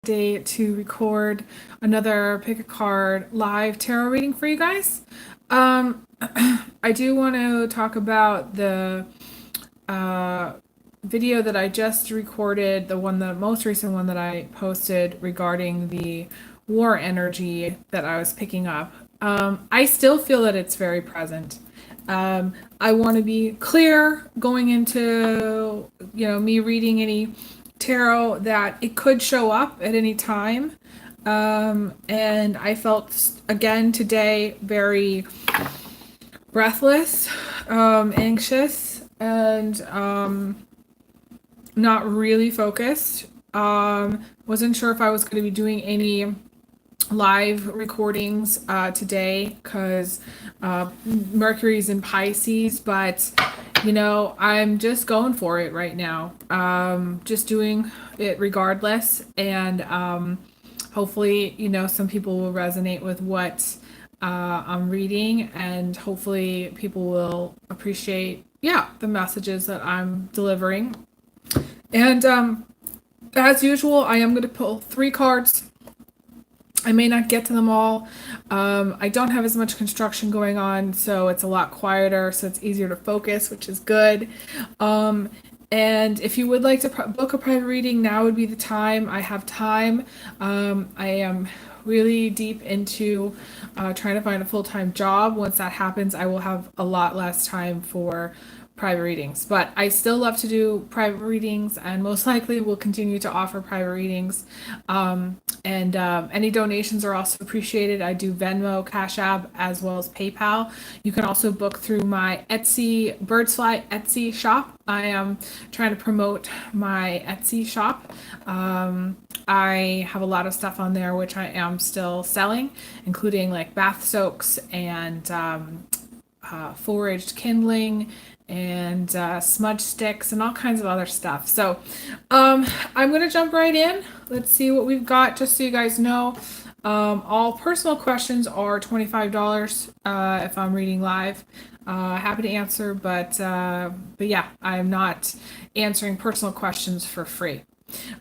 day to record another pick a card live tarot reading for you guys. I do want to talk about the uh, video that I just recorded, the most recent one that I posted regarding the war energy that I was picking up. I still feel that it's very present. I want to be clear going into, me reading any tarot that it could show up at any time. And I felt again today very breathless, anxious, and not really focused. Wasn't sure if I was going to be doing any live recordings today because Mercury's in Pisces, but I'm just going for it right now. Just doing it regardless, and hopefully, some people will resonate with what I'm reading, and hopefully people will appreciate, the messages that I'm delivering. And as usual, I am going to pull 3 cards. I may not get to them all. I don't have as much construction going on, so it's a lot quieter, so it's easier to focus, which is good. And if you would like to book a private reading, now would be the time. I have time. I am really deep into trying to find a full-time job. Once that happens, I will have a lot less time for private readings, but I still love to do private readings, and most likely will continue to offer private readings. And any donations are also appreciated. I do Venmo, Cash App, as well as PayPal. You can also book through my Etsy, Birdsfly Etsy shop. I am trying to promote my Etsy shop. I have a lot of stuff on there which I am still selling, including like bath soaks and foraged kindling and smudge sticks and all kinds of other stuff. So I'm gonna jump right in. Let's see what we've got. Just so you guys know, all personal questions are $25 if I'm reading live. Happy to answer, but yeah, I'm not answering personal questions for free.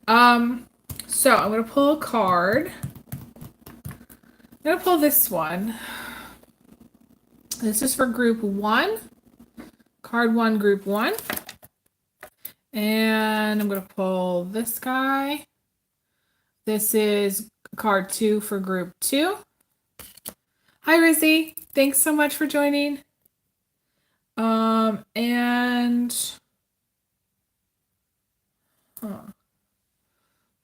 So I'm gonna pull a card. I'm gonna pull this one. This is for group 1. Card 1, group 1. And I'm going to pull this guy. This is card 2 for group 2. Hi, Rizzy. Thanks so much for joining.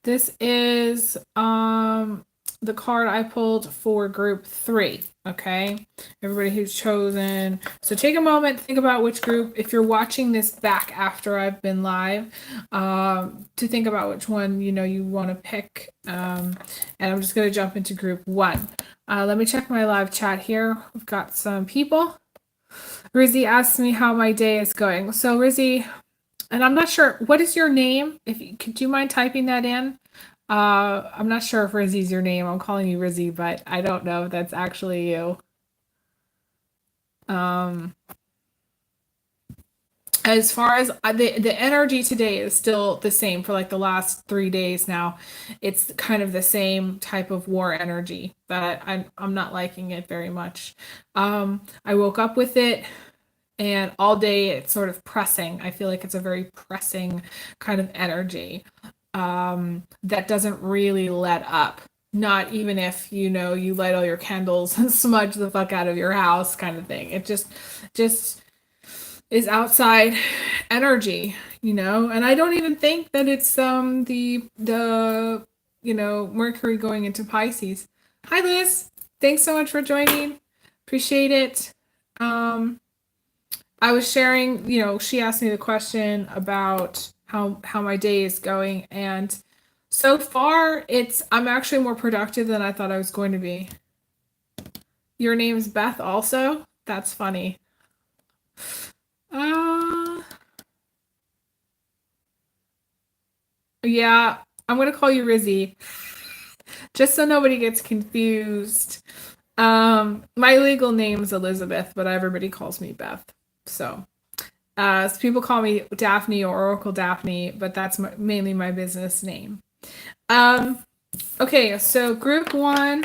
This is the card I pulled for group 3. Okay, everybody who's chosen. So take a moment, think about which group, if you're watching this back after I've been live, to think about which one you want to pick. And I'm just going to jump into group 1. Let me check my live chat here. We've got some people. Rizzy asks me how my day is going. So Rizzy, and I'm not sure, what is your name? Could you mind typing that in? I'm not sure if Rizzy's your name. I'm calling you Rizzy, but I don't know if that's actually you. As far as the energy today is still the same for like the last 3 days now. It's kind of the same type of war energy, but I'm not liking it very much. I woke up with it, and all day it's sort of pressing. I feel like it's a very pressing kind of energy. That doesn't really let up. Not even if, you light all your candles and smudge the fuck out of your house kind of thing. It just is outside energy, and I don't even think that it's the Mercury going into Pisces. Hi, Liz. Thanks so much for joining. Appreciate it. I was sharing, she asked me the question about how my day is going, and so far I'm actually more productive than I thought I was going to be. Your name's Beth also? That's funny. Yeah, I'm gonna call you Rizzy, just so nobody gets confused. My legal name is Elizabeth, but everybody calls me Beth. So people call me Daphne or Oracle Daphne, but that's mainly my business name. Okay, so group one,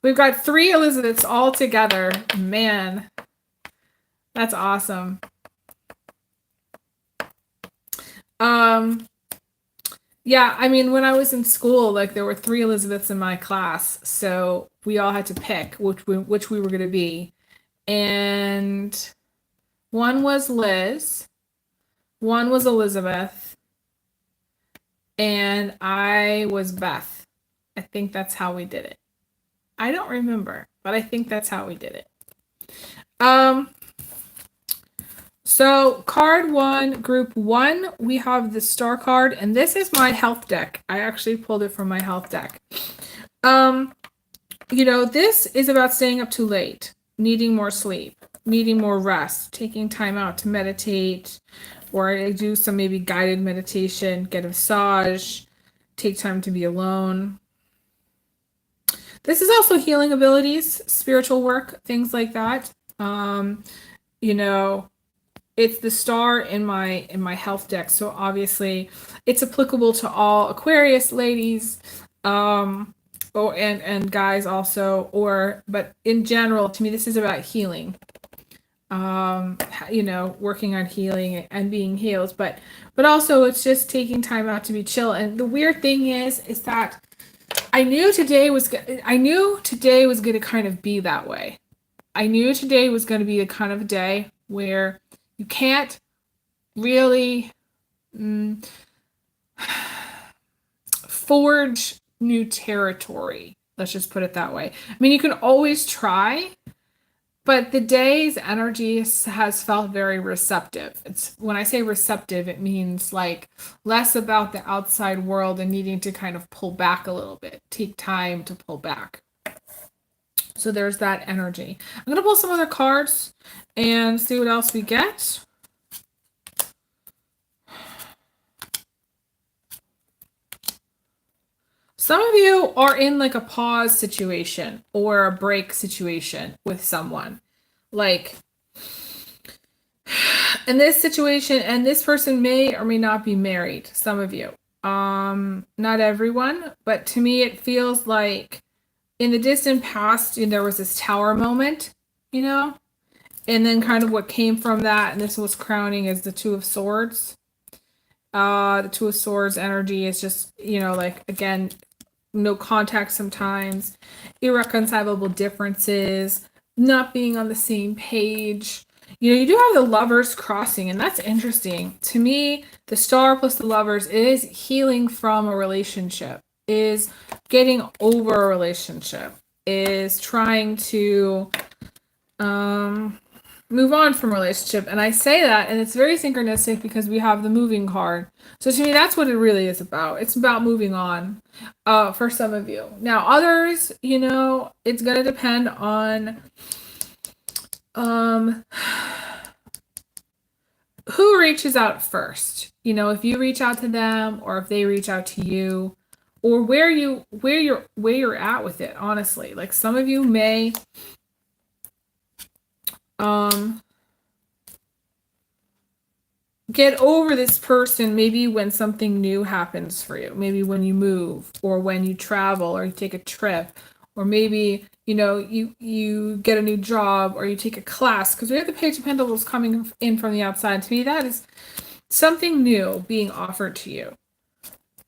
we've got 3 Elizabeths all together. Man, that's awesome. Yeah, I mean, when I was in school, like there were 3 Elizabeths in my class, so we all had to pick which we were going to be. And one was Liz, one was Elizabeth, and I was Beth. I think that's how we did it. I don't remember, but I think that's how we did it. So card one, group one, we have the star card, and this is my health deck. I actually pulled it from my health deck. You know, this is about staying up too late, needing more sleep, needing more rest, taking time out to meditate, or do some maybe guided meditation, get a massage, take time to be alone. This is also healing abilities, spiritual work, things like that. You know, it's the star in my health deck, so obviously it's applicable to all Aquarius ladies, and guys also, but in general, to me, this is about healing. You know, working on healing and being healed, but also it's just taking time out to be chill. And the weird thing is that I knew today was going to kind of be that way. I knew today was going to be the kind of day where you can't really forge new territory. Let's just put it that way. I mean, you can always try, but the day's energy has felt very receptive. It's when I say receptive, it means like less about the outside world and needing to kind of pull back a little bit, take time to pull back. So there's that energy. I'm going to pull some other cards and see what else we get. Some of you are in like a pause situation or a break situation with someone. Like in this situation, and this person may or may not be married, some of you. Not everyone, but to me it feels like in the distant past, you know, there was this tower moment, you know? And then kind of what came from that, and this was crowning, is the Two of Swords. The Two of Swords energy is just, you know, like, again, no contact sometimes, irreconcilable differences, not being on the same page. You know, you do have the Lovers crossing, and that's interesting. To me, the Star plus the Lovers is healing from a relationship, is getting over a relationship, is trying to move on from a relationship. And I say that, and it's very synchronistic because we have the moving card. So to me, that's what it really is about. It's about moving on, for some of you. Now, others, you know, it's going to depend on who reaches out first. You know, if you reach out to them or if they reach out to you, or where you're at with it, honestly. Like some of you may get over this person maybe when something new happens for you, maybe when you move or when you travel or you take a trip, or maybe, you know, you get a new job or you take a class, because we have the Page of Pentacles coming in from the outside. To me, that is something new being offered to you,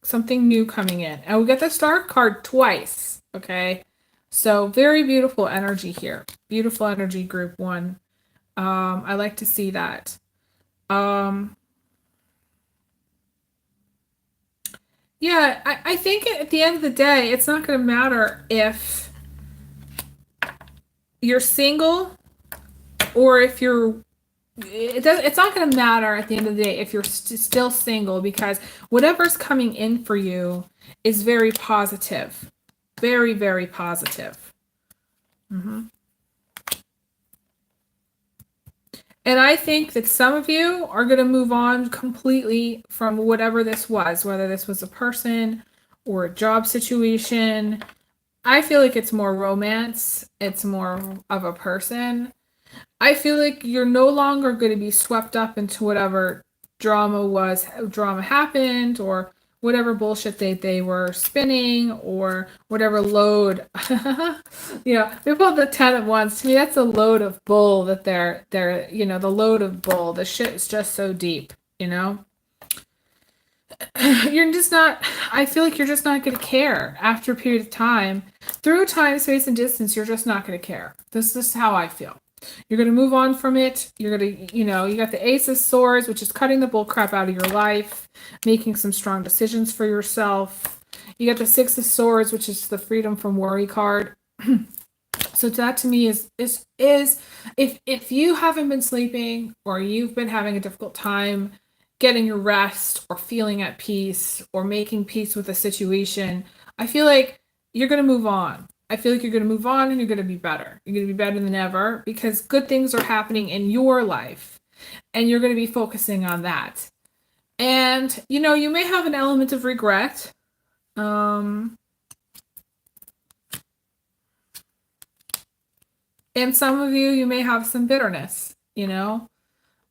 something new coming in. And we get the Star card twice. Okay, so very beautiful energy here, beautiful energy, group one. I like to see that. Yeah, I think at the end of the day, it's not going to matter if you're single or if it's not going to matter at the end of the day if you're still single, because whatever's coming in for you is very positive. Very, very positive. And I think that some of you are going to move on completely from whatever this was, whether this was a person or a job situation. I feel like it's more romance. It's more of a person. I feel like you're no longer going to be swept up into whatever drama happened or whatever bullshit they were spinning, or whatever load. We pulled the 10 at once. To me, that's a load of bull that they're the load of bull. The shit is just so deep, you're just not, I feel like you're just not going to care after a period of time. Through time, space, and distance, you're just not going to care. This is how I feel. You're going to move on from it. You're going to, you got the Ace of Swords, which is cutting the bull crap out of your life, making some strong decisions for yourself. You got the Six of Swords, which is the freedom from worry card. So that to me is if you haven't been sleeping, or you've been having a difficult time getting your rest, or feeling at peace, or making peace with a situation, I feel like you're going to move on. I feel like you're going to move on, and you're going to be better. You're going to be better than ever, because good things are happening in your life, and you're going to be focusing on that. And, you may have an element of regret. And some of you may have some bitterness,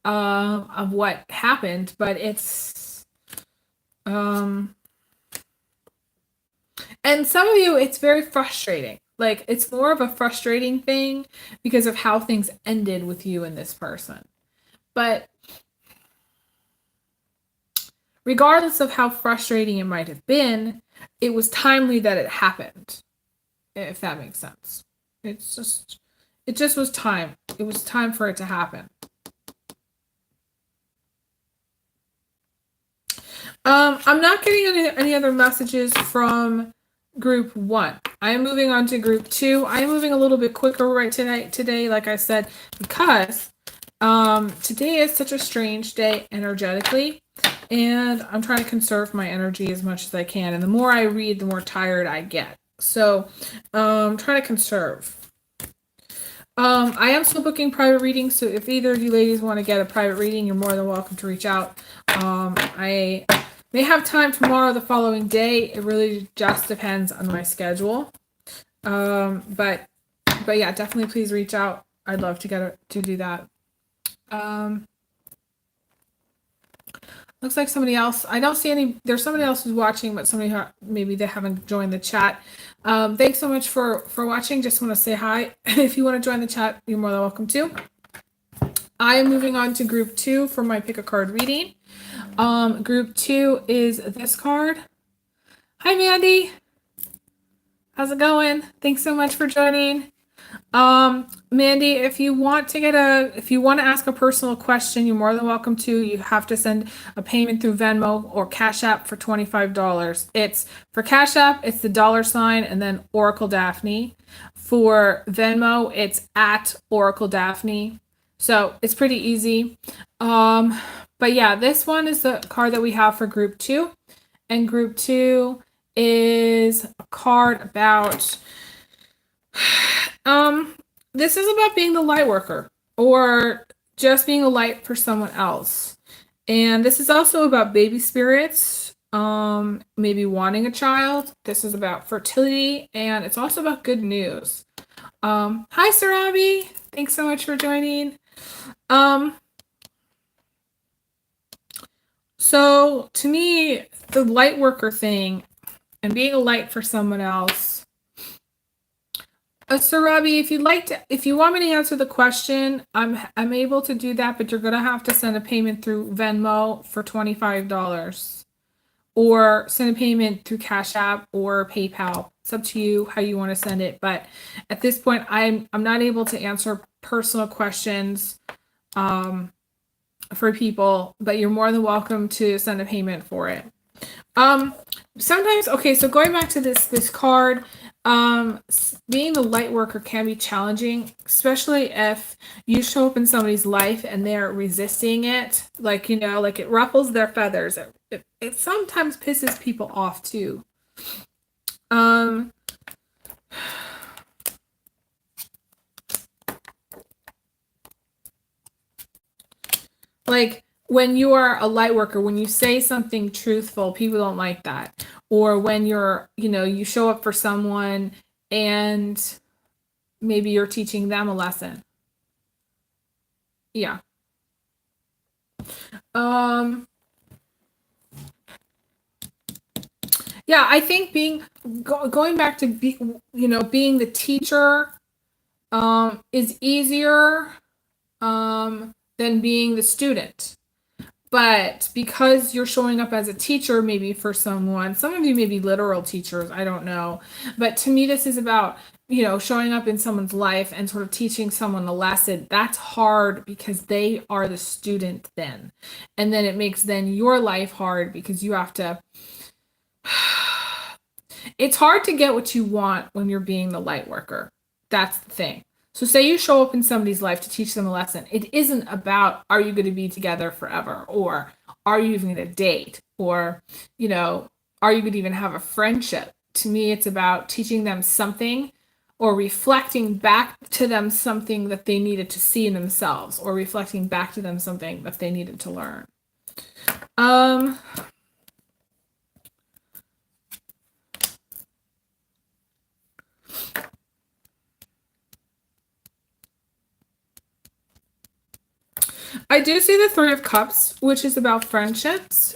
of what happened, but it's, and some of you, it's very frustrating. Like, it's more of a frustrating thing because of how things ended with you and this person. But regardless of how frustrating it might have been, it was timely that it happened, if that makes sense. It just was time. It was time for it to happen. I'm not getting any other messages from group 1. I am moving on to group 2. I am moving a little bit quicker today, like I said, because today is such a strange day energetically, and I'm trying to conserve my energy as much as I can. And the more I read, the more tired I get. So I'm trying to conserve. I am still booking private readings, so if either of you ladies want to get a private reading, you're more than welcome to reach out. I may have time tomorrow or the following day. It really just depends on my schedule. But yeah, definitely please reach out. I'd love to do that. Looks like somebody else. I don't see any. There's somebody else who's watching, but maybe they haven't joined the chat. Thanks so much for watching. Just want to say hi. If you want to join the chat, you're more than welcome to. I am moving on to group 2 for my pick a card reading. Group 2 is this card. Hi, Mandy. How's it going? Thanks so much for joining. Mandy, if you want to ask a personal question, you're more than welcome to. You have to send a payment through Venmo or Cash App for $25. It's for Cash App, it's the $ and then Oracle Daphne. For Venmo, it's at Oracle Daphne. So it's pretty easy. But yeah, this one is the card that we have for group 2. And group 2 is a card about this is about being the light worker, or just being a light for someone else. And this is also about baby spirits, maybe wanting a child. This is about fertility, and it's also about good news. Hi, Sarabi. Thanks so much for joining. So to me, the light worker thing and being a light for someone else. Sarabi, if you want me to answer the question, I'm able to do that, but you're gonna have to send a payment through Venmo for $25, or send a payment through Cash App or PayPal. It's up to you how you want to send it. But at this point, I'm not able to answer personal questions for people, but you're more than welcome to send a payment for it. Sometimes, okay, so going back to this card, being the light worker can be challenging, especially if you show up in somebody's life and they're resisting it. Like, like it ruffles their feathers. It sometimes pisses people off too. Like when you are a light worker, when you say something truthful, people don't like that. Or when you show up for someone and maybe you're teaching them a lesson. Yeah. Yeah, I think going back to being the teacher is easier than being the student. But because you're showing up as a teacher, maybe for someone, some of you may be literal teachers, I don't know. But to me, this is about, showing up in someone's life and sort of teaching someone a lesson. That's hard because they are the student then. And then it makes then your life hard because you have to, it's hard to get what you want when you're being the light worker. That's the thing. So, say you show up in somebody's life to teach them a lesson. It isn't about are you going to be together forever or are you even going to date or, you know, are you going to even have a friendship? To me, it's about teaching them something or reflecting back to them something that they needed to see in themselves or reflecting back to them something that they needed to learn. Um, I do see the Three of Cups, which is about friendships.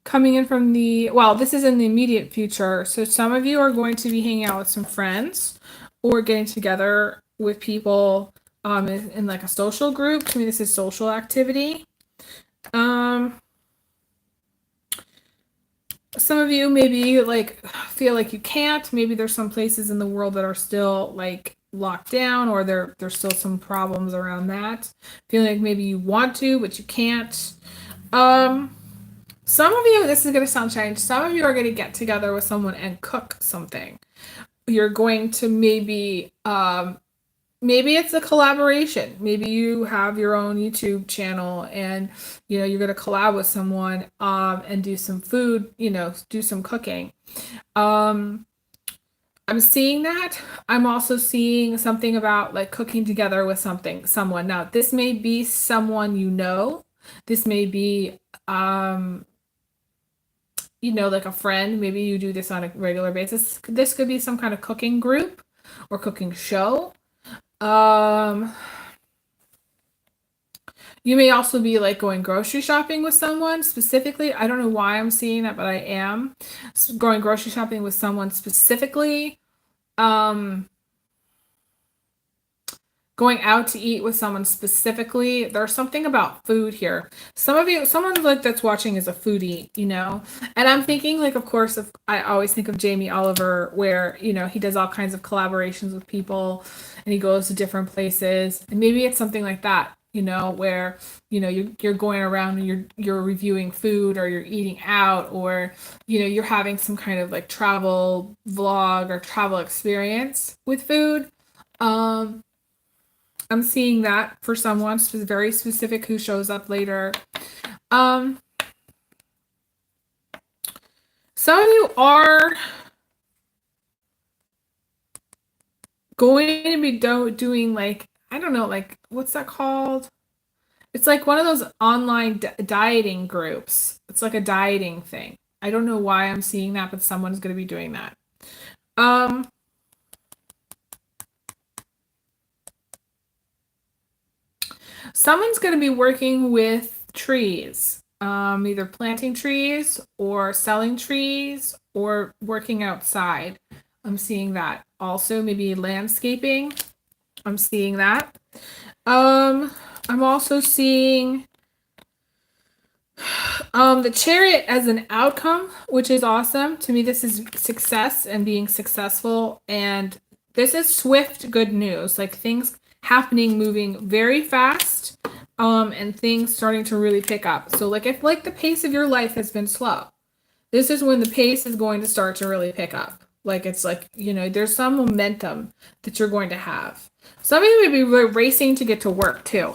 Coming in from this is in the immediate future. So some of you are going to be hanging out with some friends or getting together with people in like a social group. To me, this is social activity. Some of you maybe like feel like you can't. Maybe there's some places in the world that are still like locked down or there's still some problems around that. Feeling like maybe you want to, but you can't. Some of you, this is going to sound strange, some of you are going to get together with someone and cook something. You're going to maybe it's a collaboration. Maybe you have your own YouTube channel and you're going to collab with someone and do some food, do some cooking. I'm seeing that. I'm also seeing something about like cooking together with someone. Now, this may be someone you know. This may be like a friend. Maybe you do this on a regular basis. This could be some kind of cooking group or cooking show. You may also be like going grocery shopping with someone specifically. I don't know why I'm seeing that, but I am going grocery shopping with someone specifically. Going out to eat with someone specifically. There's something about food here. Someone like that's watching is a foodie, And I'm thinking like, of course, I always think of Jamie Oliver, where he does all kinds of collaborations with people, and he goes to different places, and maybe it's something like that, where you're going around and you're reviewing food or you're eating out or you're having some kind of like travel vlog or travel experience with food. I'm seeing that for someone very specific who shows up later. Some of you are going to be doing like, I don't know, like, what's that called? It's like one of those online dieting groups. It's like a dieting thing. I don't know why I'm seeing that, but someone's going to be doing that. Someone's going to be working with trees, either planting trees or selling trees or working outside. I'm seeing that. Also, maybe landscaping. I'm seeing that. I'm also seeing the Chariot as an outcome, which is awesome. To me, this is success and being successful. And this is swift good news, like things happening, moving very fast, and things starting to really pick up. So like if like the pace of your life has been slow, this is when the pace is going to start to really pick up. Like it's like, there's some momentum that you're going to have. Some of you may be racing to get to work too.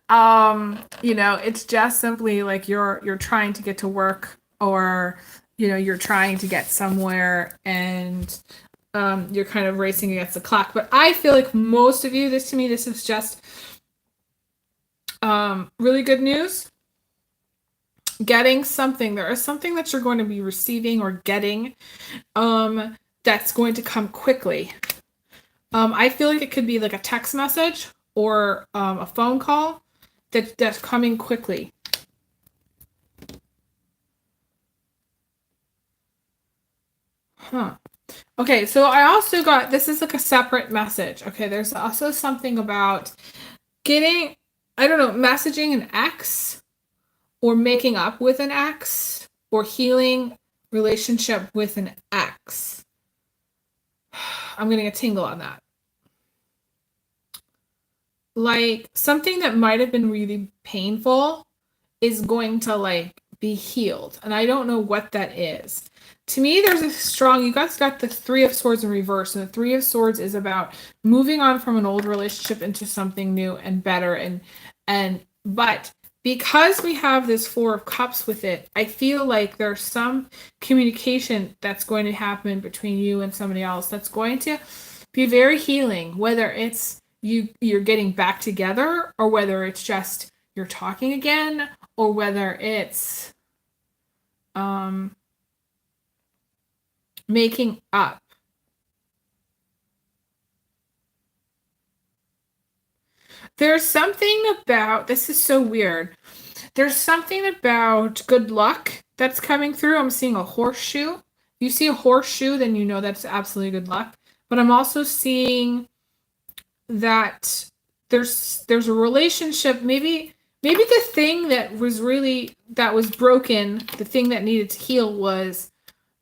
It's just simply like you're trying to get to work or you're trying to get somewhere and you're kind of racing against the clock. But I feel like most of you, this is just really good news. Getting something. There is something that you're going to be receiving or getting that's going to come quickly. I feel like it could be like a text message or a phone call that's coming quickly. Huh. Okay, so I also got, this is like a separate message. Okay, there's also something about getting, I don't know, messaging an ex or making up with an ex or healing relationship with an ex. I'm getting a tingle on that. Like something that might have been really painful is going to like be healed. And I don't know what that is. To me, there's a strong, you guys got the Three of Swords in reverse. And the Three of Swords is about moving on from an old relationship into something new and better. But because we have this Four of Cups with it, I feel like there's some communication that's going to happen between you and somebody else that's going to be very healing, whether it's you're getting back together or whether it's just you're talking again or whether it's um making up. There's something about, this is so weird. There's something about good luck that's coming through. I'm seeing a horseshoe. If you see a horseshoe, then you know that's absolutely good luck. But I'm also seeing that there's a relationship, maybe the thing that was broken, the thing that needed to heal was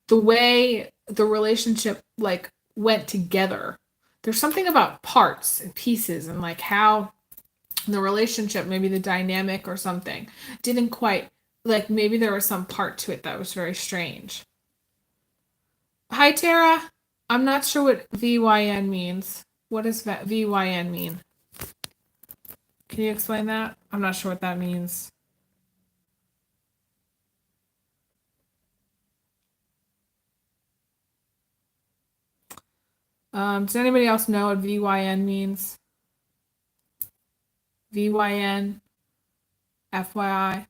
the way the relationship like went together. There's something about parts and pieces and like how the relationship, maybe the dynamic or something, didn't quite, like maybe there was some part to it that was very strange. Hi Tara. I'm not sure what VYN means. What does VYN mean? Can you explain that? I'm not sure what that means. Does anybody else know what VYN means? VYN, FYI.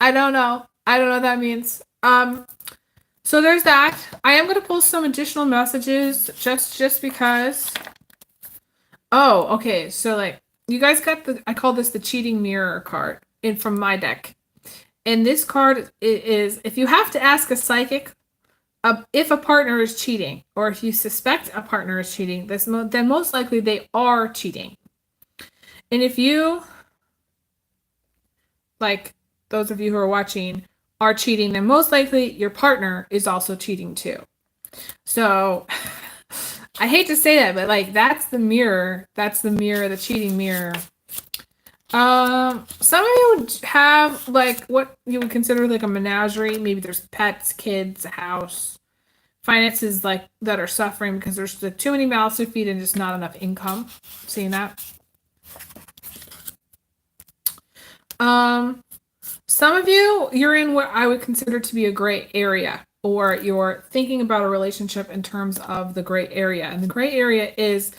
I don't know. I don't know what that means. So there's that. I am going to pull some additional messages just because. Oh, okay. So like you guys got I call this the cheating mirror card in from my deck. And this card is if you have to ask a psychic if a partner is cheating or if you suspect a partner is cheating, then most likely they are cheating. And if you, like those of you who are watching, are cheating, then most likely your partner is also cheating too. So I hate to say that, but like that's the mirror. That's the mirror, the cheating mirror. Some of you would have like what you would consider like a menagerie. Maybe there's pets, kids, a house, finances like that are suffering because there's too many mouths to feed and just not enough income. Seeing that. Some of you, you're in what I would consider to be a gray area, or you're thinking about a relationship in terms of the gray area. And the gray area is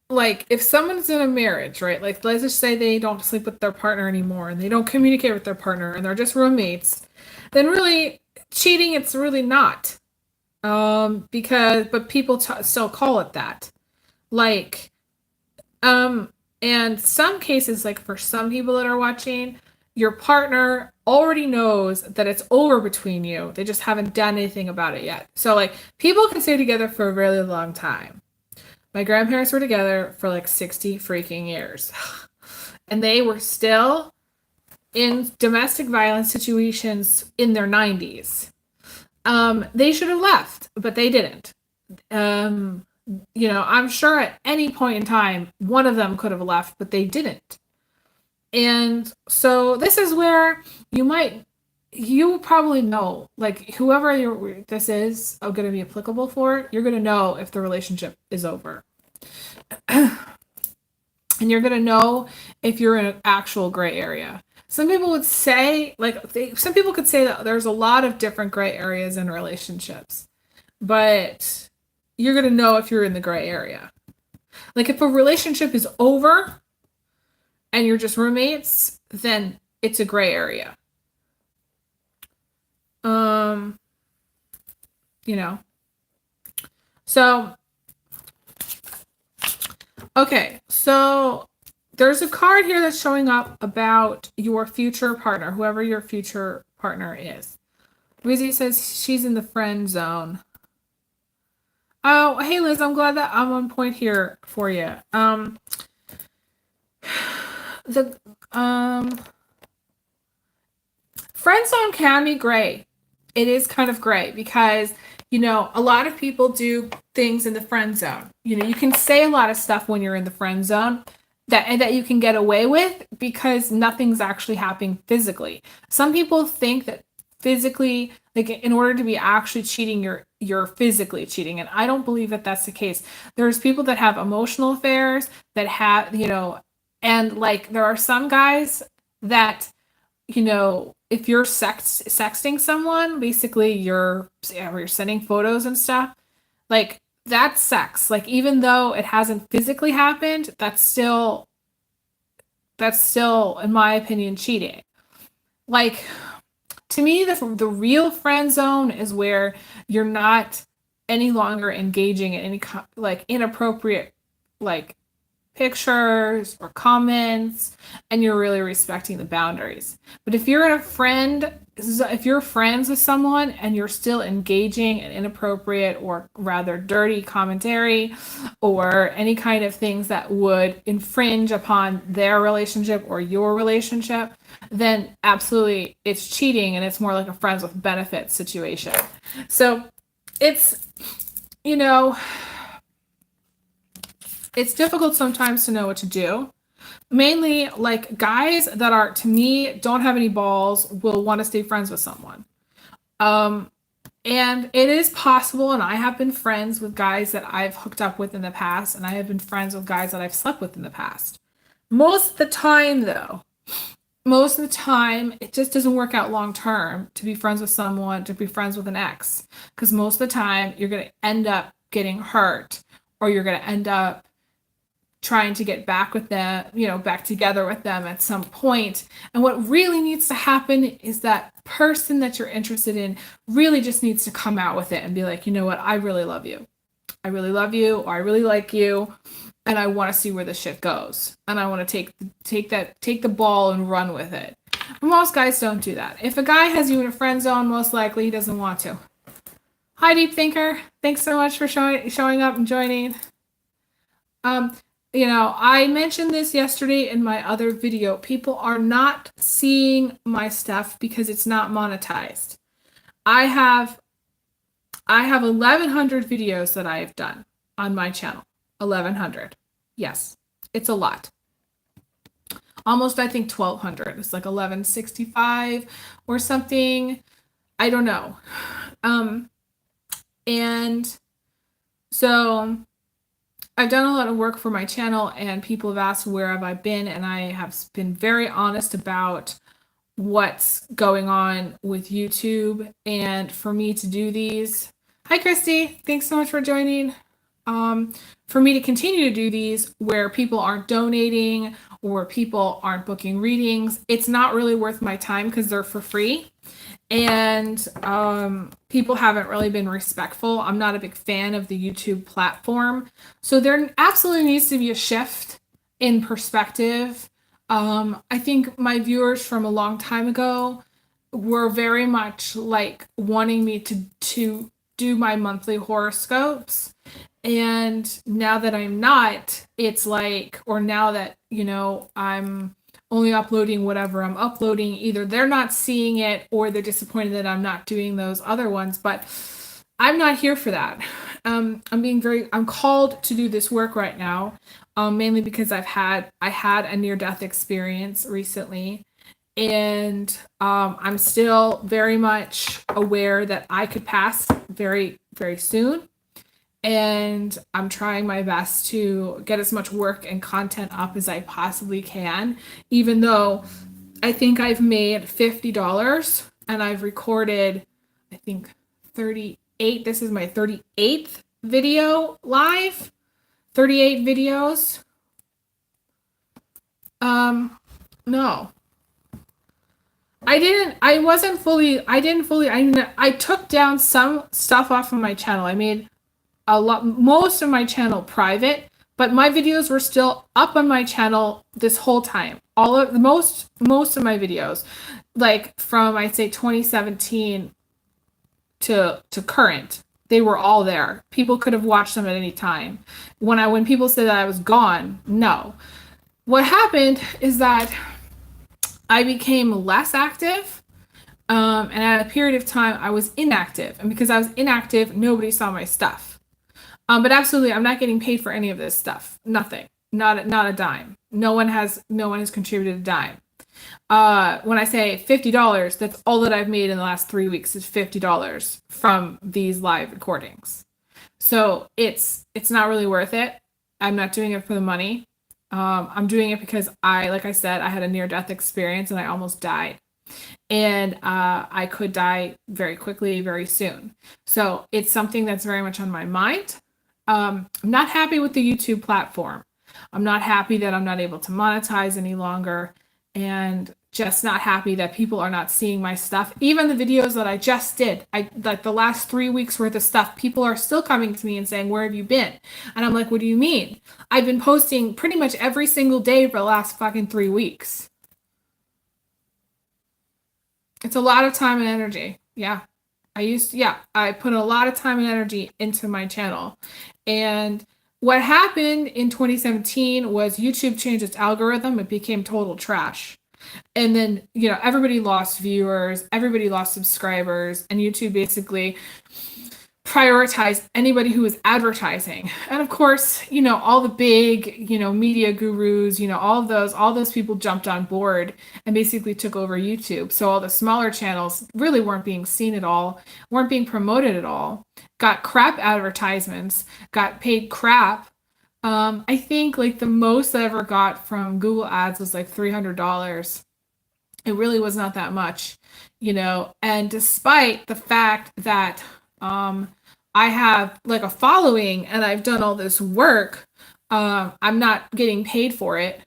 like if someone's in a marriage, right? Like let's just say they don't sleep with their partner anymore and they don't communicate with their partner and they're just roommates, then really cheating it's really not. But people still call it that. Like and some cases, like for some people that are watching, your partner already knows that it's over between you. They just haven't done anything about it yet. So like people can stay together for a really long time. My grandparents were together for like 60 freaking years. And they were still in domestic violence situations in their 90s. They should have left, but they didn't. I'm sure at any point in time, one of them could have left, but they didn't. And so this is where you probably know, like whoever this is going to be applicable for, you're going to know if the relationship is over. And you're going to know if you're in an actual gray area. Some people would say, some people could say that there's a lot of different gray areas in relationships, but you're going to know if you're in the gray area. Like if a relationship is over and you're just roommates, then it's a gray area. So, okay, so there's a card here that's showing up about your future partner, whoever your future partner is. Rizzy says she's in the friend zone. Oh, hey Liz, I'm glad that I'm on point here for you. The friend zone can be great. It is kind of great because, a lot of people do things in the friend zone. You can say a lot of stuff when you're in the friend zone that you can get away with because nothing's actually happening physically. Some people think that physically, like in order to be actually cheating, you're physically cheating, and I don't believe that that's the case. There's people that have emotional affairs that have, and like there are some guys that, if you're sexting someone, basically you're sending photos and stuff, like that's sex. Like even though it hasn't physically happened, that's still in my opinion cheating. Like to me, the real friend zone is where you're not any longer engaging in any like inappropriate like pictures or comments, and you're really respecting the boundaries. But if you're friends with someone and you're still engaging in inappropriate or rather dirty commentary or any kind of things that would infringe upon their relationship or your relationship, then absolutely it's cheating, and it's more like a friends with benefits situation. So it's, you know, it's difficult sometimes to know what to do. Mainly, like guys that are, to me, don't have any balls will want to stay friends with someone. Um, and it is possible, and I have been friends with guys that I've hooked up with in the past, and I have been friends with guys that I've slept with in the past. Most of the time, though, most of the time, it just doesn't work out long term to be friends with someone, to be friends with an ex. Because most of the time, you're going to end up getting hurt, or you're going to end up trying to get back with them, back together with them at some point. And what really needs to happen is that person that you're interested in really just needs to come out with it and be like, you know what, I really love you. I really love you, or I really like you, and I want to see where this shit goes. And I want to take the ball and run with it. But most guys don't do that. If a guy has you in a friend zone, most likely he doesn't want to. Hi, Deep Thinker. Thanks so much for showing up and joining. I mentioned this yesterday in my other video. People are not seeing my stuff because it's not monetized. I have 1,100 videos that I have done on my channel. 1,100. Yes, it's a lot. Almost, I think 1,200. It's like 1,165 or something. I don't know. And so I've done a lot of work for my channel, and people have asked where have I been, and I have been very honest about what's going on with YouTube. And for me to do these, hi Christy, thanks so much for joining. For me to continue to do these where people aren't donating or people aren't booking readings, it's not really worth my time because they're for free. And people haven't really been respectful. I'm not a big fan of the YouTube platform. So there absolutely needs to be a shift in perspective. I think my viewers from a long time ago were very much like wanting me to do my monthly horoscopes. And now that I'm not, it's like, or now that, I'm only uploading whatever I'm uploading, either they're not seeing it or they're disappointed that I'm not doing those other ones. But I'm not here for that. I'm called to do this work right now, mainly because I had a near-death experience recently, and I'm still very much aware that I could pass very, very soon. And I'm trying my best to get as much work and content up as I possibly can, even though I think I've made $50 and I've recorded, I think, 38. This is my 38th video live. 38 videos. No. I took down some stuff off of my channel. I made most of my channel private, but my videos were still up on my channel this whole time. Most of my videos, like from I'd say 2017 to current. They were all there. People could have watched them at any time. When people said that I was gone, no. What happened is that I became less active, and at a period of time I was inactive, and because I was inactive, nobody saw my stuff. But absolutely, I'm not getting paid for any of this stuff. Nothing. Not a dime. No one has contributed a dime. When I say $50, that's all that I've made in the last 3 weeks is $50 from these live recordings. So it's not really worth it. I'm not doing it for the money. I'm doing it because like I said, I had a near-death experience and I almost died. And I could die very quickly, very soon. So it's something that's very much on my mind. I'm not happy with the YouTube platform. I'm not happy that I'm not able to monetize any longer, and just not happy that people are not seeing my stuff. Even the videos that I just did, like the last 3 weeks worth of stuff, people are still coming to me and saying, "Where have you been?" And I'm like, "What do you mean? I've been posting pretty much every single day for the last fucking 3 weeks." It's a lot of time and energy. Yeah. I put a lot of time and energy into my channel. And what happened in 2017 was YouTube changed its algorithm. It became total trash. And then, everybody lost viewers, everybody lost subscribers, and YouTube basically prioritize anybody who is advertising. And of course, all the big, media gurus, all those people jumped on board and basically took over YouTube. So all the smaller channels really weren't being seen at all, weren't being promoted at all, got crap advertisements, got paid crap. I think like the most I ever got from Google Ads was like $300. It really was not that much, and despite the fact that I have like a following and I've done all this work, I'm not getting paid for it,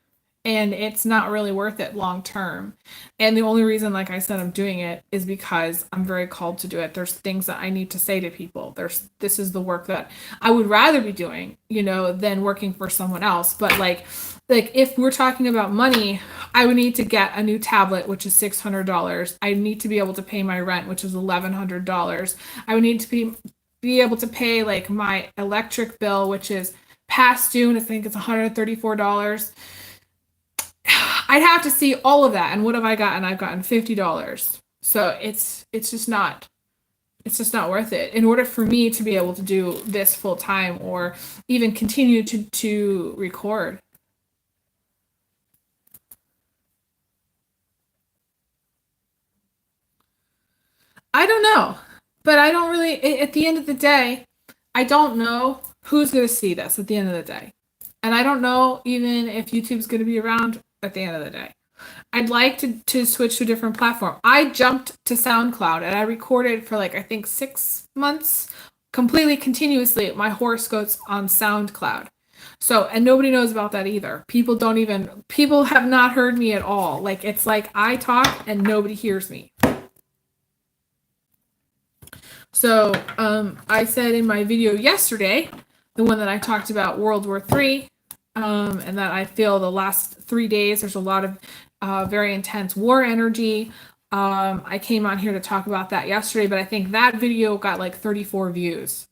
and it's not really worth it long term. And the only reason, like I said, I'm doing it is because I'm very called to do it. There's things that I need to say to people. This is the work that I would rather be doing, than working for someone else. But like if we're talking about money, I would need to get a new tablet, which is $600. I need to be able to pay my rent, which is $1,100. I would need to be able to pay like my electric bill, which is past due. I think it's $134. I'd have to see all of that. And what have I gotten? I've gotten $50. So it's just not worth it. In order for me to be able to do this full time or even continue to record. I don't know. But I don't really, at the end of the day, I don't know who's going to see this at the end of the day. And I don't know even if YouTube's going to be around at the end of the day. I'd like to switch to a different platform. I jumped to SoundCloud and I recorded for like, I think 6 months completely continuously my horoscopes on SoundCloud. So, and nobody knows about that either. People have not heard me at all. Like, it's like I talk and nobody hears me. So, I said in my video yesterday, the one that I talked about World War III, and that I feel the last 3 days there's a lot of very intense war energy. I came on here to talk about that yesterday, but I think that video got like 34 views.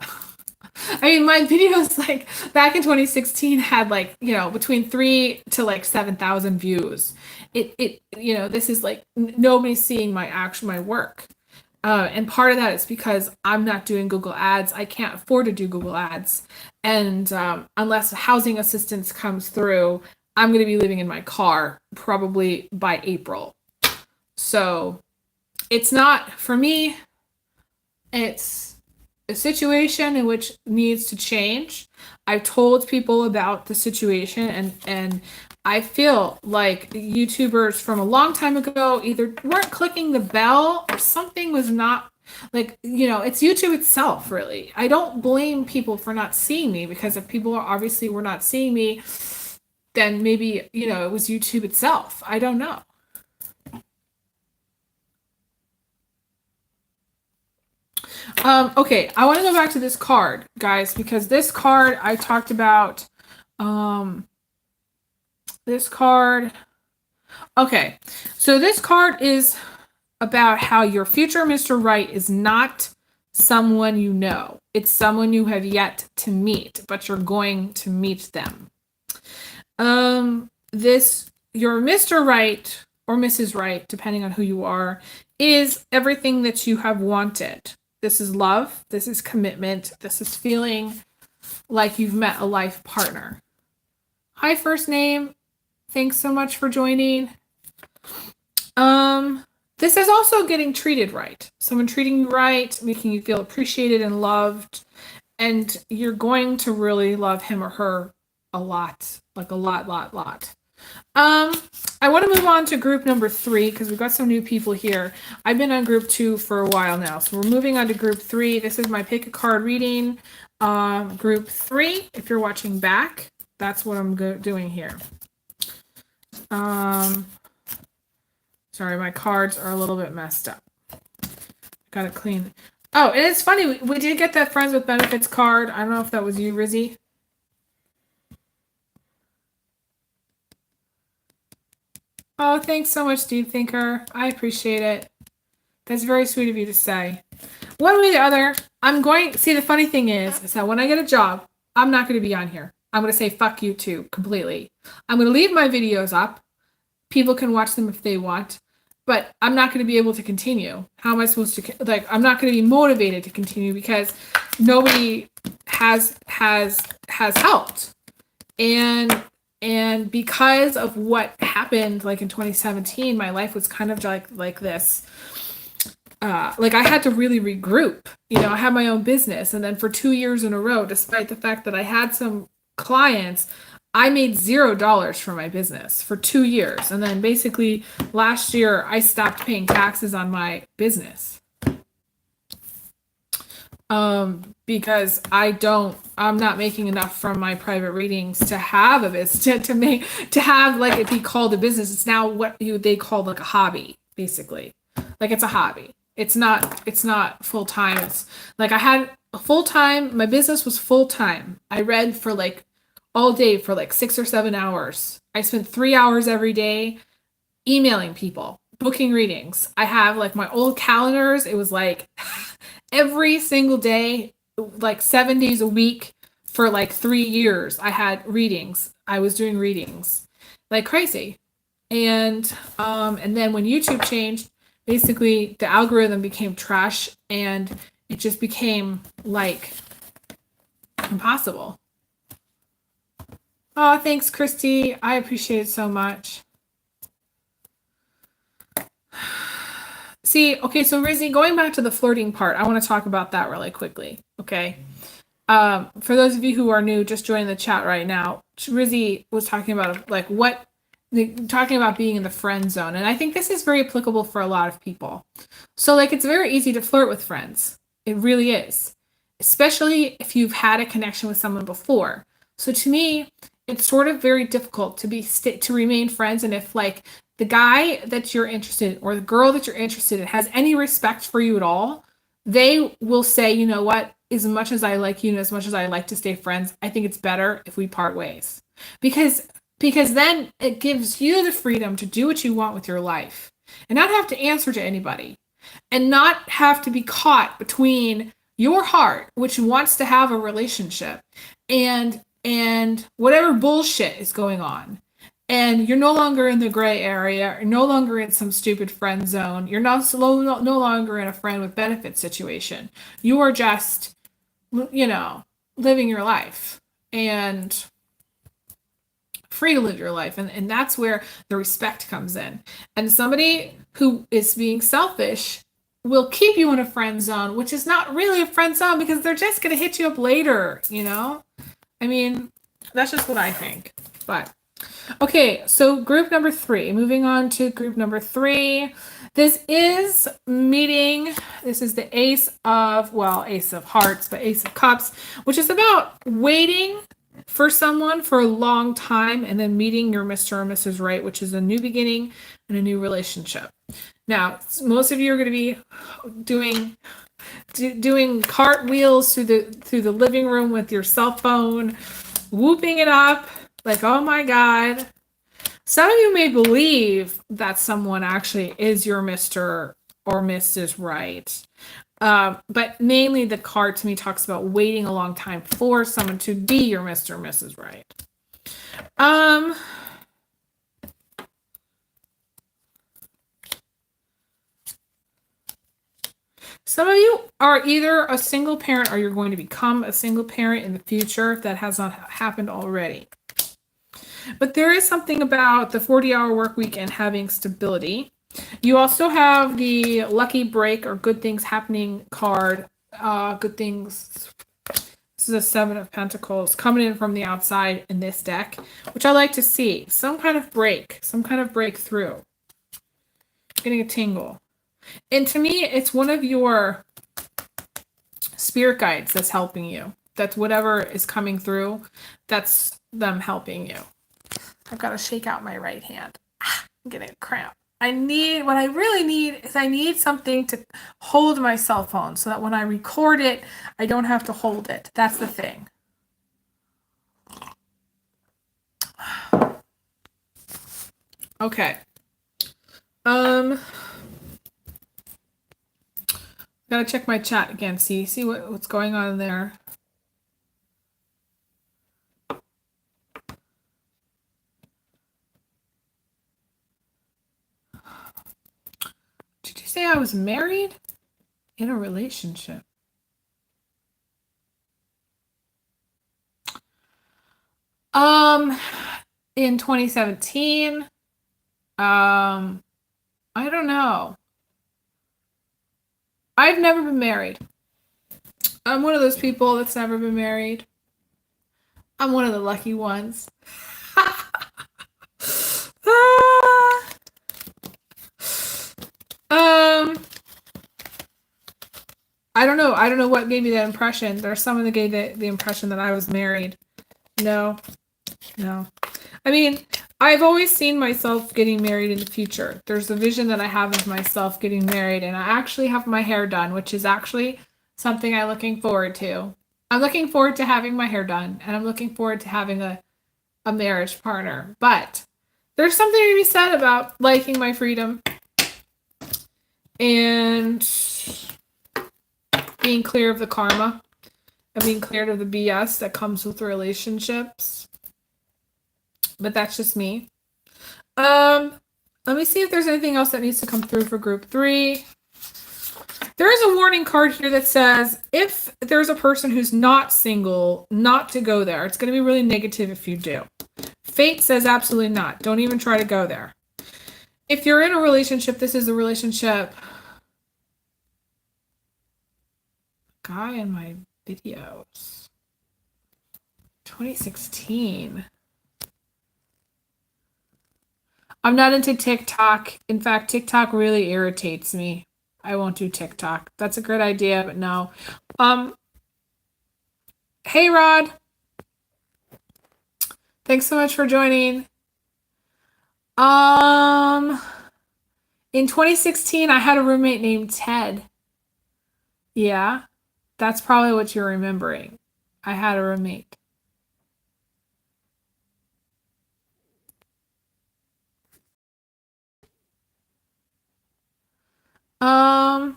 I mean, my videos like back in 2016 had like, between 3 to like 7,000 views. This is like nobody's seeing my work. And part of that is because I'm not doing Google Ads. I can't afford to do Google Ads. And unless housing assistance comes through, I'm going to be living in my car probably by April. So it's not, for me, it's a situation in which needs to change. I've told people about the situation, and I feel like YouTubers from a long time ago either weren't clicking the bell or something was not, like, it's YouTube itself, really. I don't blame people for not seeing me, because if people obviously were not seeing me, then maybe, it was YouTube itself. I don't know. Okay, I want to go back to this card, guys, because this card I talked about, this card. Okay, so this card is about how your future Mr. Right is not someone you know. It's someone you have yet to meet, but you're going to meet them. This, your Mr. Right or Mrs. Right, depending on who you are, is everything that you have wanted. This is love. This is commitment. This is feeling like you've met a life partner. Hi, first name. Thanks so much for joining. This is also getting treated right. Someone treating you right, making you feel appreciated and loved, and you're going to really love him or her a lot, like a lot. I want to move on to group number 3 because we've got some new people here. I've been on group 2 for a while now, so we're moving on to group 3. This is my pick a card reading. Group 3, if you're watching back, that's what I'm doing here. Sorry, my cards are a little bit messed up. Gotta clean. Oh, and it's funny, we did get that Friends with Benefits card. I don't know if that was you, Rizzy. Oh, thanks so much, Deep Thinker. I appreciate it. That's very sweet of you to say. One way or the other, see, the funny thing is that when I get a job, I'm not going to be on here. I'm going to say fuck you too, completely. I'm going to leave my videos up. People can watch them if they want, but I'm not going to be able to continue. How am I supposed to, I'm not going to be motivated to continue because nobody has helped. And because of what happened, like in 2017, my life was kind of like this. Like I had to really regroup. I had my own business, and then for 2 years in a row, despite the fact that I had some clients, I made $0 for my business for 2 years. And then basically last year, I stopped paying taxes on my business. Because I'm not making enough from my private readings to have a business, to have like it be called a business. It's now what they call like a hobby, basically. Like it's a hobby. It's not full time. It's like I had a full time, my business was full time. I read for like all day for like 6 or 7 hours. I spent 3 hours every day emailing people, booking readings. I have like my old calendars. It was like every single day, like 7 days a week for like 3 years. I had readings. I was doing readings like crazy. And then when YouTube changed, basically the algorithm became trash and it just became like impossible. Oh, thanks, Christy. I appreciate it so much. See, okay, so Rizzy, going back to the flirting part, I want to talk about that really quickly, okay? For those of you who are new, just joining the chat right now, Rizzy was talking about like talking about being in the friend zone, and I think this is very applicable for a lot of people. So like it's very easy to flirt with friends. It really is, especially if you've had a connection with someone before. So to me, it's sort of very difficult to remain friends, and if like the guy that you're interested in or the girl that you're interested in has any respect for you at all, they will say, you know what, as much as I like you and as much as I like to stay friends, I think it's better if we part ways. Because then it gives you the freedom to do what you want with your life and not have to answer to anybody and not have to be caught between your heart, which wants to have a relationship, and whatever bullshit is going on. And you're no longer in the gray area. You're no longer in some stupid friend zone. You're no longer in a friend with benefits situation. You are just, living your life and free to live your life. And that's where the respect comes in. And somebody who is being selfish will keep you in a friend zone, which is not really a friend zone because they're just going to hit you up later, I mean, that's just what I think. But okay, so group number 3. Moving on to group number 3. This is the Ace of Hearts, but Ace of Cups, which is about waiting for someone for a long time and then meeting your Mr. or Mrs. Right, which is a new beginning and a new relationship. Now, most of you are going to be doing cartwheels through the living room with your cell phone, whooping it up like, oh my God. Some of you may believe that someone actually is your Mr. or Mrs. Right. But mainly the card to me talks about waiting a long time for someone to be your Mr. or Mrs. Right. Some of you are either a single parent or you're going to become a single parent in the future if that has not happened already. But there is something about the 40-hour work week and having stability. You also have the lucky break or good things happening card. Good things. This is a 7 of Pentacles coming in from the outside in this deck, which I like to see. Some kind of break, some kind of breakthrough. Getting a tingle. And to me, it's one of your spirit guides that's helping you. That's whatever is coming through, that's them helping you. I've got to shake out my right hand. I'm getting a cramp. What I really need is I need something to hold my cell phone so that when I record it, I don't have to hold it. That's the thing. Okay. Gotta check my chat again. See what's going on there. Did you say I was married? In a relationship? In 2017. I don't know. I've never been married. I'm one of those people that's never been married. I'm one of the lucky ones. I don't know. I don't know what gave me that impression. There's someone that gave the impression that I was married. No. I mean, I've always seen myself getting married in the future. There's a vision that I have of myself getting married, and I actually have my hair done, which is actually something I'm looking forward to. I'm looking forward to having my hair done, and I'm looking forward to having a marriage partner. But there's something to be said about liking my freedom and being clear of the karma and being cleared of the BS that comes with relationships. But that's just me. Let me see if there's anything else that needs to come through for group 3. There is a warning card here that says if there's a person who's not single, not to go there. It's going to be really negative if you do. Fate says absolutely not. Don't even try to go there. If you're in a relationship, this is a relationship. Guy in my videos. 2016. I'm not into TikTok. In fact, TikTok really irritates me. I won't do TikTok. That's a great idea, but no. Hey, Rod. Thanks so much for joining. In 2016, I had a roommate named Ted. Yeah, that's probably what you're remembering. I had a roommate. Oh,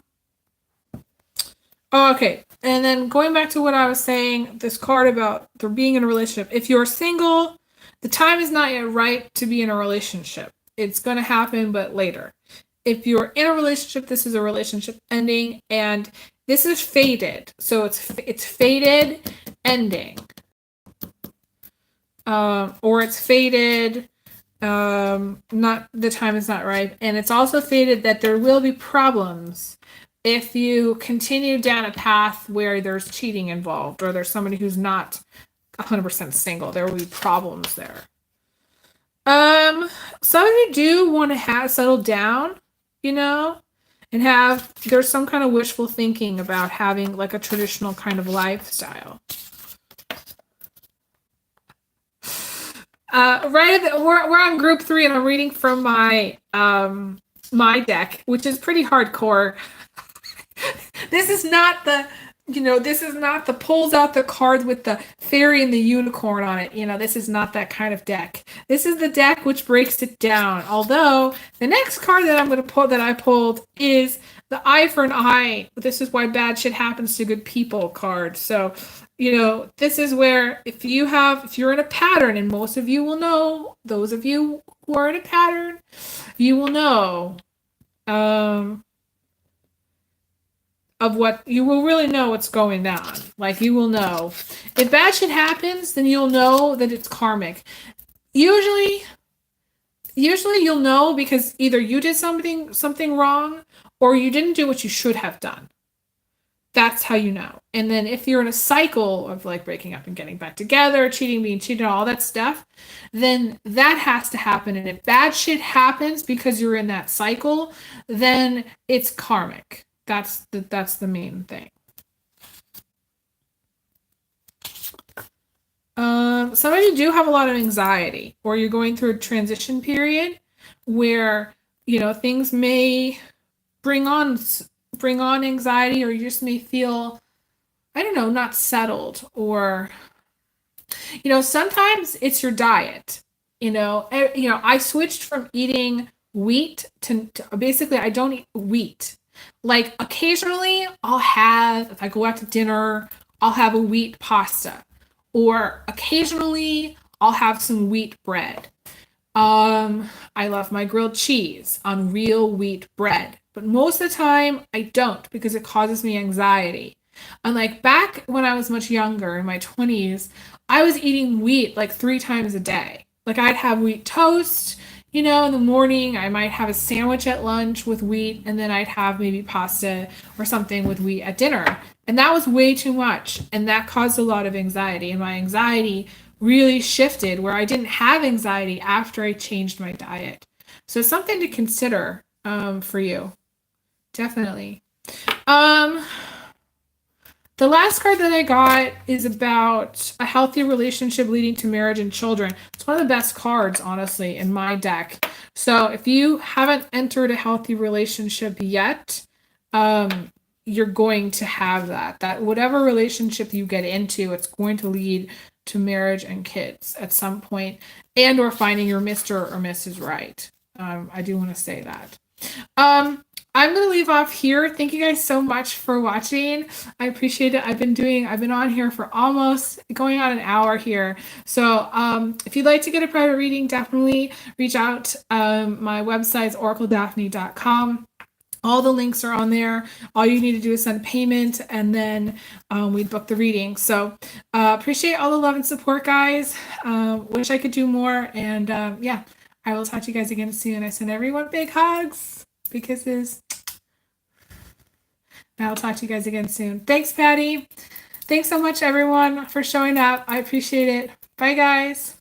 okay. And then going back to what I was saying, this card about there being in a relationship. If you're single, the time is not yet right to be in a relationship. It's going to happen, but later. If you're in a relationship, this is a relationship ending, and this is fated. So it's fated ending. Or it's fated, not the time is not right. And it's also fated that there will be problems if you continue down a path where there's cheating involved or there's somebody who's not 100% single. There will be problems there. Some of you do want to settle down, and there's some kind of wishful thinking about having like a traditional kind of lifestyle. We're on group 3 and I'm reading from my my deck, which is pretty hardcore. This is not the pulls out the cards with the fairy and the unicorn on it. This is not that kind of deck. This is the deck which breaks it down. Although the next card that I'm going to pull that I pulled is the eye for an eye. This is why bad shit happens to good people card. So, this is where if you're in a pattern, and most of you will know, those of you who are in a pattern, you will know, um, of what you will really know what's going on. Like, you will know if bad shit happens, then you'll know that it's karmic. Usually, you'll know because either you did something wrong or you didn't do what you should have done. That's how you know. And then if you're in a cycle of like breaking up and getting back together, cheating, being cheated, all that stuff, then that has to happen. And if bad shit happens because you're in that cycle, then it's karmic. That's the main thing. Some of you do have a lot of anxiety, or you're going through a transition period where things may bring on anxiety, or you just may feel, I don't know, not settled, or sometimes it's your diet. I switched from eating wheat to basically I don't eat wheat. Like occasionally I'll have, if I go out to dinner, I'll have a wheat pasta, or occasionally I'll have some wheat bread. I love my grilled cheese on real wheat bread, but most of the time I don't because it causes me anxiety. And like back when I was much younger in my 20s, I was eating wheat like 3 times a day. Like I'd have wheat toast, in the morning. I might have a sandwich at lunch with wheat, and then I'd have maybe pasta or something with wheat at dinner. And that was way too much. And that caused a lot of anxiety. And my anxiety really shifted where I didn't have anxiety after I changed my diet. So it's something to consider for you. Definitely. The last card that I got is about a healthy relationship leading to marriage and children. It's one of the best cards, honestly, in my deck. So if you haven't entered a healthy relationship yet, you're going to have that. That whatever relationship you get into, it's going to lead to marriage and kids at some point, and or finding your Mr. or Mrs. Right. I do want to say that. I'm going to leave off here. Thank you guys so much for watching. I appreciate it. I've been on here for almost going on an hour here. So if you'd like to get a private reading, definitely reach out. My website is oracledaphne.com. All the links are on there. All you need to do is send payment, and then we'd book the reading. So appreciate all the love and support, guys. Wish I could do more. And yeah, I will talk to you guys again soon. I send everyone big hugs. Big kisses. And I'll talk to you guys again soon. Thanks, Patty. Thanks so much, everyone, for showing up. I appreciate it. Bye, guys.